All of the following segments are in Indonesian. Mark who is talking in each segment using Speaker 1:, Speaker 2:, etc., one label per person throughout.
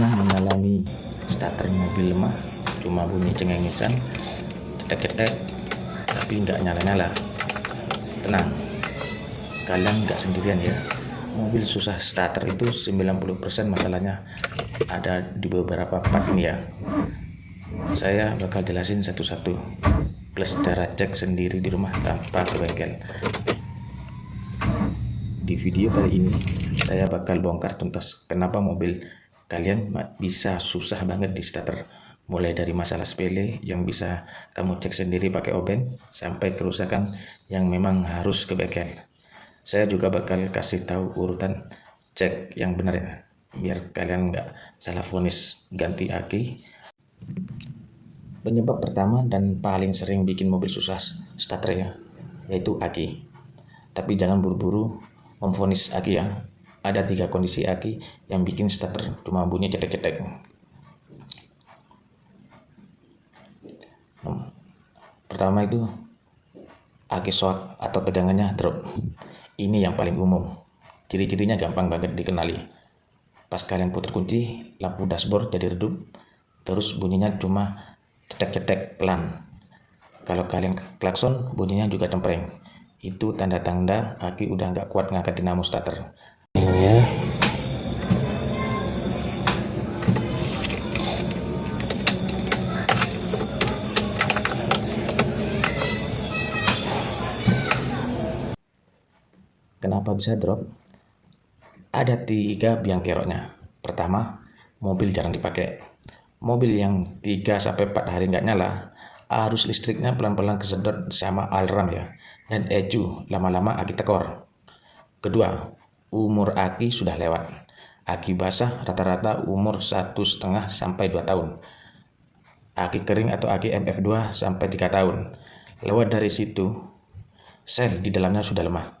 Speaker 1: pernah mengalami starter mobil lemah, cuma bunyi cengengesan, cetek-cetek, tapi nggak nyala-nyala? Tenang, kalian nggak sendirian ya. Mobil susah starter itu 90% masalahnya ada di beberapa part ini ya. Saya bakal jelasin satu-satu, plus cara cek sendiri di rumah tanpa ke bengkel. Di video kali ini saya bakal bongkar tuntas kenapa mobil kalian bisa susah banget di starter, mulai dari masalah sepele yang bisa kamu cek sendiri pakai obeng sampai kerusakan yang memang harus ke bengkel. Saya juga bakal kasih tahu urutan cek yang benar ya, biar kalian nggak salah vonis ganti aki. Penyebab pertama dan paling sering bikin mobil susah starter ya, yaitu aki. Tapi jangan buru-buru memvonis aki ya. Ada 3 kondisi aki yang bikin starter cuma bunyi cetek-cetek. Pertama itu aki shock atau tegangannya drop. Ini yang paling umum. Ciri-cirinya gampang banget dikenali. Pas kalian putar kunci, lampu dashboard jadi redup, terus bunyinya cuma cetek-cetek pelan. Kalau kalian klakson, bunyinya juga cempreng. Itu tanda-tanda aki udah nggak kuat ngangkat dinamo starter. Ya. Kenapa bisa drop? Ada 3 biang keroknya. Pertama, mobil jarang dipakai. Mobil yang 3-4 hari nggak nyala, arus listriknya pelan-pelan kesedot sama alarm ya, dan ECU lama-lama aki tekor. Kedua, umur aki sudah lewat. Aki basah rata-rata umur 1,5 sampai 2 tahun. Aki kering atau aki MF2 sampai 3 tahun. Lewat dari situ, sel di dalamnya sudah lemah.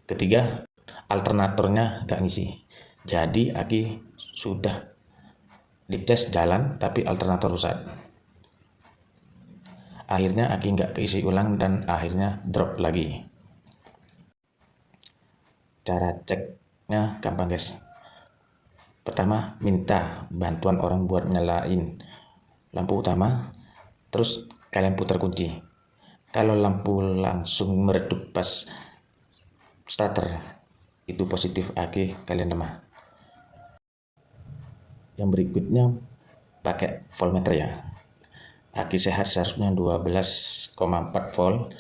Speaker 1: Ketiga, alternatornya nggak ngisi. Jadi aki sudah dites jalan tapi alternator rusak. Akhirnya aki nggak keisi ulang dan akhirnya drop lagi. Cara ceknya gampang guys. Pertama, minta bantuan orang buat nyalain lampu utama, terus kalian putar kunci. Kalau lampu langsung meredup pas starter, itu positif aki kalian lemah. Yang berikutnya pakai voltmeter ya. Aki sehat seharusnya 12,4 volt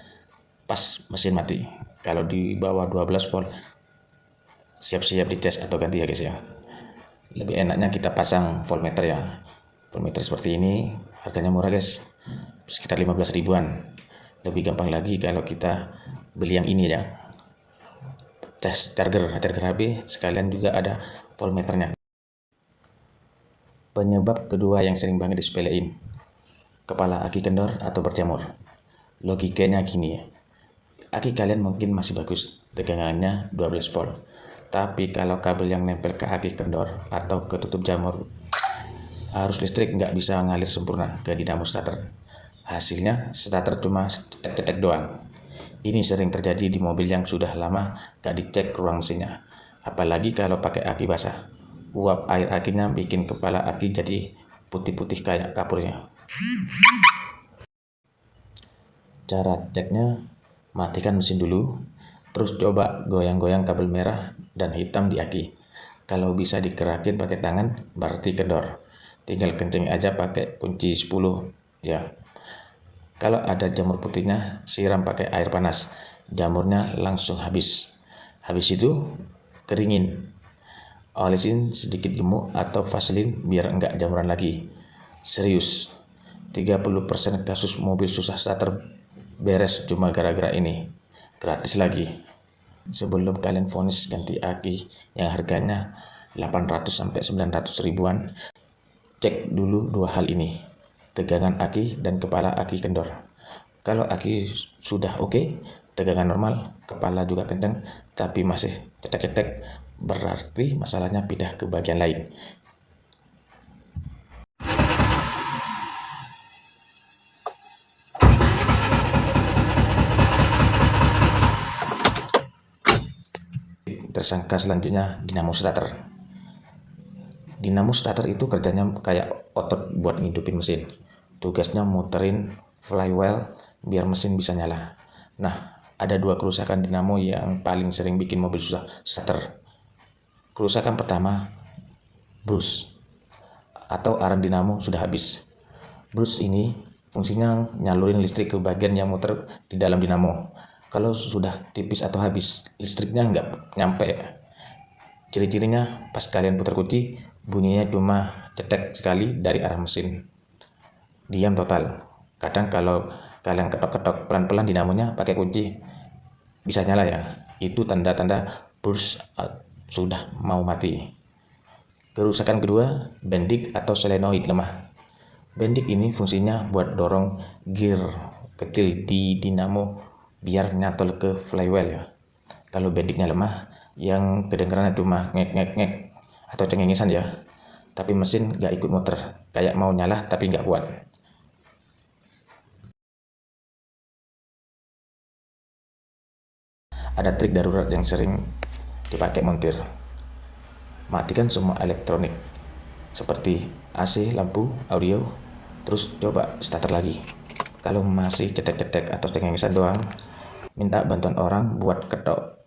Speaker 1: pas mesin mati. Kalau di bawah 12 volt siap-siap dites atau ganti ya guys ya. Lebih enaknya kita pasang voltmeter ya. Voltmeter seperti ini harganya murah guys, sekitar 15 ribuan. Lebih gampang lagi kalau kita beli yang ini ya, tes charger HP, sekalian juga ada voltmeternya. Penyebab kedua yang sering banget disepelein, kepala aki kendor atau berjamur. Logikanya gini ya, aki kalian mungkin masih bagus, tegangannya 12 volt. Tapi kalau kabel yang nempel ke aki kendor atau ketutup jamur, arus listrik nggak bisa ngalir sempurna ke dinamo starter. Hasilnya starter cuma cetek-cetek doang. Ini sering terjadi di mobil yang sudah lama gak dicek ruang mesinnya. Apalagi kalau pakai aki basah. Uap air akinya bikin kepala aki jadi putih-putih kayak kapurnya. Cara ceknya, matikan mesin dulu, terus coba goyang-goyang kabel merah dan hitam di aki. Kalau bisa dikerakin pakai tangan, berarti kendor. Tinggal kencing aja pakai kunci 10 ya. Kalau ada jamur putihnya, siram pakai air panas. Jamurnya langsung habis. Habis itu, keringin. Olesin sedikit gemuk atau vaselin biar enggak jamuran lagi. Serius, 30% kasus mobil susah starter beres cuma gara-gara ini. Gratis lagi. Sebelum kalian vonis ganti aki yang harganya 800 sampai 900 ribuan, cek dulu 2 hal ini, tegangan aki dan kepala aki kendor. Kalau aki sudah oke, tegangan normal, kepala juga kencang, tapi masih cetek-cetek, berarti masalahnya pindah ke bagian lain. Tersangka selanjutnya dinamo starter. Dinamo starter itu kerjanya kayak otot buat ngidupin mesin. Tugasnya muterin flywheel biar mesin bisa nyala. Nah, ada dua kerusakan dinamo yang paling sering bikin mobil susah starter. Kerusakan pertama, bruce atau arang dinamo sudah habis. Bruce ini fungsinya nyalurin listrik ke bagian yang muter di dalam dinamo. Kalau sudah tipis atau habis, listriknya nggak nyampe. Ciri-cirinya pas kalian putar kunci, bunyinya cuma cetek sekali dari arah mesin. Diam total. Kadang kalau kalian ketok-ketok pelan-pelan dinamonya pakai kunci, bisa nyala ya. Itu tanda-tanda bruce sudah mau mati. Kerusakan kedua, bendik atau solenoid lemah. Bendik ini fungsinya buat dorong gear kecil di dinamo biar nyantol ke flywheel ya. Kalau bendiknya lemah, yang kedengarannya cuma ngek-ngek-ngek atau cengengesan ya. Tapi mesin gak ikut muter, kayak mau nyala tapi gak kuat. Ada trik darurat yang sering dipakai montir. Matikan semua elektronik seperti AC, lampu, audio, terus coba starter lagi. Kalau masih cetek-cetek atau cengengesan doang, minta bantuan orang buat ketok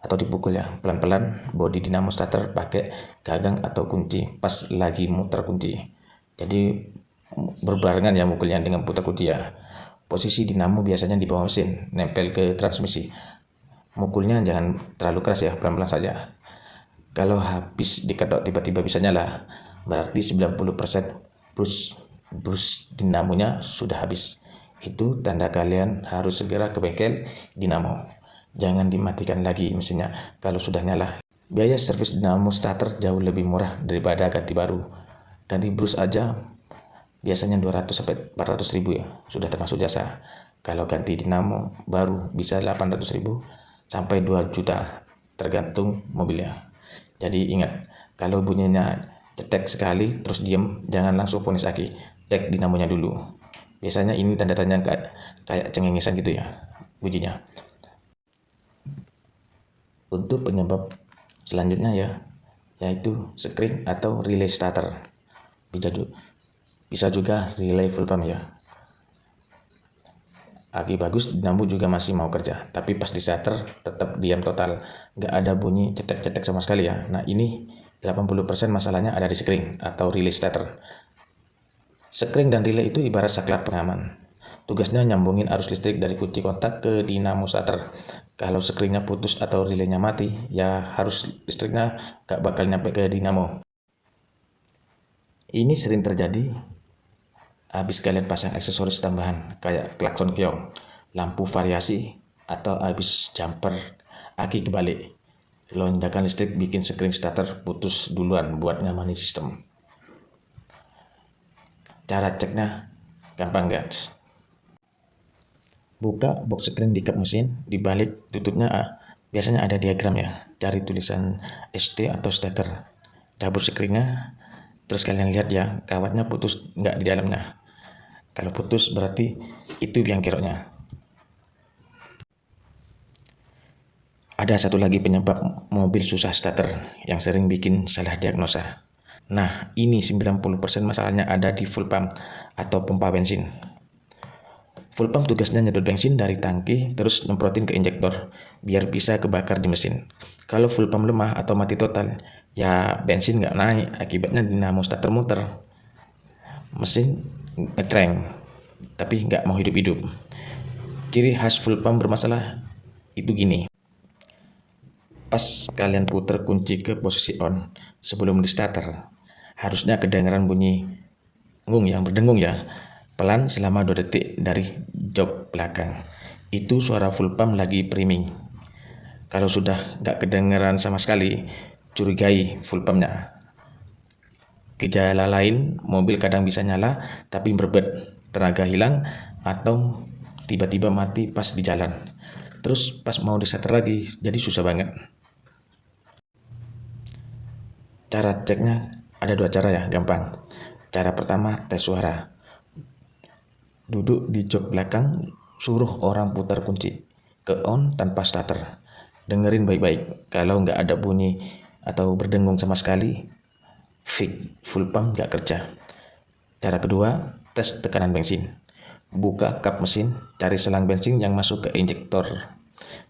Speaker 1: atau dipukul ya pelan-pelan bodi dinamo starter pakai gagang atau kunci pas lagi muter kunci. Jadi berbarengan ya mukulnya dengan putar kunci ya. Posisi dinamo biasanya di bawah mesin, nempel ke transmisi. Mukulnya jangan terlalu keras ya, pelan-pelan saja. Kalau habis diketok tiba-tiba bisa nyala, berarti 90% bruce dinamonya sudah habis. Itu tanda kalian harus segera ke bengkel dinamo. Jangan dimatikan lagi mesinnya kalau sudah nyala. Biaya servis dinamo starter jauh lebih murah daripada ganti baru. Ganti bruce aja biasanya 200 sampai 400 ribu ya, sudah termasuk jasa. Kalau ganti dinamo baru bisa 800 ribu sampai 2 juta tergantung mobilnya. Jadi ingat, kalau bunyinya cetek sekali terus diem, jangan langsung vonis aki, cek dinamonya dulu. Biasanya ini tanda-tanda kayak cengengesan gitu ya bunyinya. Untuk penyebab selanjutnya ya, yaitu screen atau relay starter. Bisa juga relay full pump ya. Aki bagus, dinamo juga masih mau kerja, tapi pas di starter tetap diam total, nggak ada bunyi cetek-cetek sama sekali ya. Nah ini 80% masalahnya ada di screen atau relay starter. Screen dan relay itu ibarat saklar pengaman. Tugasnya nyambungin arus listrik dari kunci kontak ke dinamo starter. Kalau screennya putus atau relaynya mati, ya harus listriknya gak bakal nyampe ke dinamo. Ini sering terjadi habis kalian pasang aksesoris tambahan kayak klakson keong, lampu variasi, atau habis jumper aki kebalik. Lonjakan listrik bikin screen starter putus duluan buat ngamani sistem. Cara ceknya gampang guys. Buka box screen di kap mesin, di balik tutupnya biasanya ada diagram ya. Cari tulisan ST atau stator. Cabut screennya, terus kalian lihat ya kawatnya putus nggak di dalamnya. Kalau putus berarti itu biang keroknya. Ada satu lagi penyebab mobil susah starter yang sering bikin salah diagnosa. Nah ini 90% masalahnya ada di full pump atau pompa bensin. Full pump tugasnya nyedot bensin dari tangki terus nyemprotin ke injektor biar bisa kebakar di mesin. Kalau full pump lemah atau mati total, ya bensin nggak naik, akibatnya dinamo starter muter. Mesin ngecreng, tapi nggak mau hidup-hidup. Ciri khas full pump bermasalah itu gini. Pas kalian puter kunci ke posisi on sebelum di starter, harusnya kedengaran bunyi ngung yang berdengung ya. Pelan selama 2 detik dari jok belakang. Itu suara full pump lagi priming. Kalau sudah nggak kedengeran sama sekali, curigai full pumpnya. Gejala lain, mobil kadang bisa nyala tapi berbet, tenaga hilang, atau tiba-tiba mati pas di jalan. Terus pas mau di-starter lagi, jadi susah banget. Cara ceknya ada 2 cara ya, gampang. Cara pertama, tes suara. Duduk di jok belakang, suruh orang putar kunci ke on tanpa starter. Dengerin baik-baik. Kalau nggak ada bunyi atau berdengung sama sekali, full pump nggak kerja. Cara kedua, tes tekanan bensin. Buka kap mesin, cari selang bensin yang masuk ke injektor.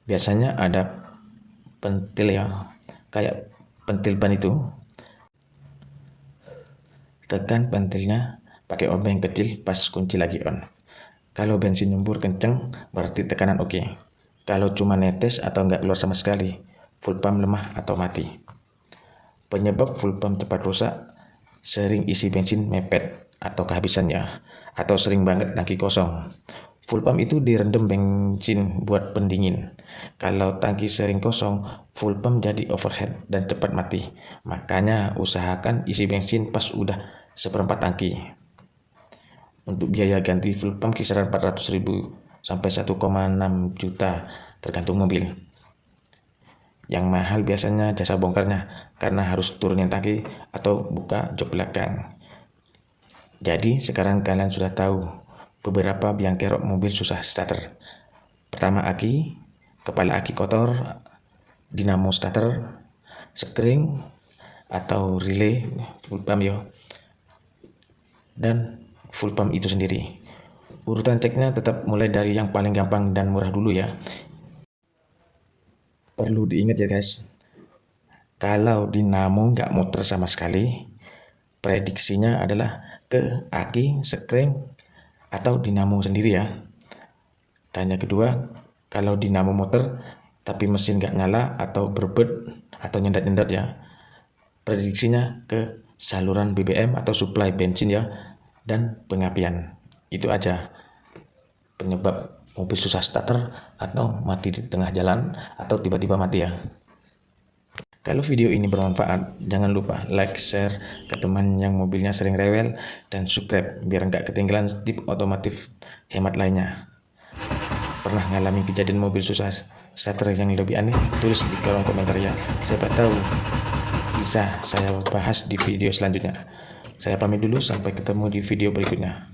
Speaker 1: Biasanya ada pentil ya, kayak pentil ban itu. Tekan pentilnya pakai obeng kecil pas kunci lagi on. Kalau bensin nyembur kenceng, berarti tekanan oke. Kalau cuma netes atau nggak keluar sama sekali, full pump lemah atau mati. Penyebab full pump cepat rusak, sering isi bensin mepet atau kehabisannya, atau sering banget tangki kosong. Full pump itu direndam bensin buat pendingin. Kalau tangki sering kosong, full pump jadi overheat dan cepat mati. Makanya usahakan isi bensin pas udah seperempat tangki. Untuk biaya ganti full pump kisaran 400.000 sampai 1,6 juta tergantung mobil. Yang mahal biasanya jasa bongkarnya karena harus turunin tangki atau buka jok belakang. Jadi sekarang kalian sudah tahu beberapa biang kerok mobil susah starter. Pertama aki, kepala aki kotor, dinamo starter, sekring atau relay full pump yo, dan full pump itu sendiri. Urutan ceknya tetap mulai dari yang paling gampang dan murah dulu ya. Perlu diingat ya guys, kalau dinamo nggak muter sama sekali, prediksinya adalah ke aki, sekring, atau dinamo sendiri ya. Dan yang kedua, kalau dinamo motor tapi mesin nggak nyala atau berbet atau nyendat-nyendat ya, prediksinya ke saluran BBM atau suplai bensin ya, dan pengapian. Itu aja penyebab mobil susah starter atau mati di tengah jalan atau tiba-tiba mati ya. Kalau video ini bermanfaat, jangan lupa like, share ke teman yang mobilnya sering rewel, dan subscribe biar nggak ketinggalan tip otomotif hemat lainnya. Pernah ngalamin kejadian mobil susah starter yang lebih aneh? Tulis di kolom komentar ya. Siapa tahu bisa saya bahas di video selanjutnya. Saya pamit dulu, sampai ketemu di video berikutnya.